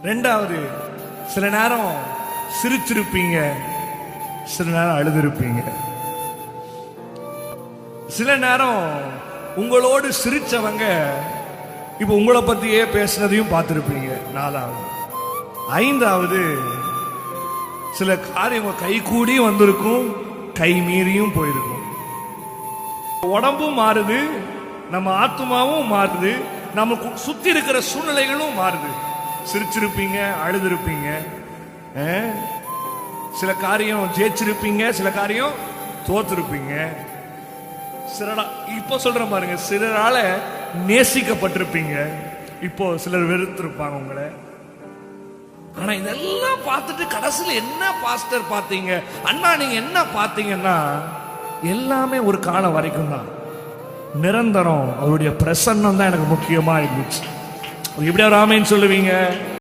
ரெண்டாவது, சில நேரம் சிரிச்சிருப்பீங்க, சில நேரம் அழுதுருப்பீங்க. சில நேரம் உங்களோடு சிரிச்சவங்க இப்ப உங்களை பத்தியே பேசுனதையும் பார்த்திருப்பீங்க. நாலாவது. ஐந்தாவது, சில காரியம் கை கூடி வந்திருக்கும், கை மீறியும் போயிருக்கும். உடம்பும் மாறுது, நம்ம ஆத்மாவும் மாறுது, நமக்கு சுத்தி இருக்கிற சூழ்நிலைகளும் மாறுது. சிரிச்சிருப்பீங்க, அழுதுருப்பீங்க, சில காரியம் ஜெயிச்சிருப்பீங்க, சில காரியம் தோத்திருப்பீங்க. இப்போ சொல்ற பாருங்க, சிலரால நேசிக்கப்பட்டிருப்பீங்க, இப்போ சிலர் வெறுத்திருப்பாங்க உங்களை. ஆனா இதெல்லாம் பார்த்துட்டு கடைசியில் என்ன பாஸ்டர் பார்த்தீங்க, அண்ணா நீங்க என்ன பார்த்தீங்கன்னா, எல்லாமே ஒரு காலம் வரைக்கும் தான். நிரந்தரம் அவருடைய பிரசன்னம் தான் எனக்கு முக்கியமா இருந்துச்சு. இப்படியா ராமேன்னு சொல்லுவீங்க?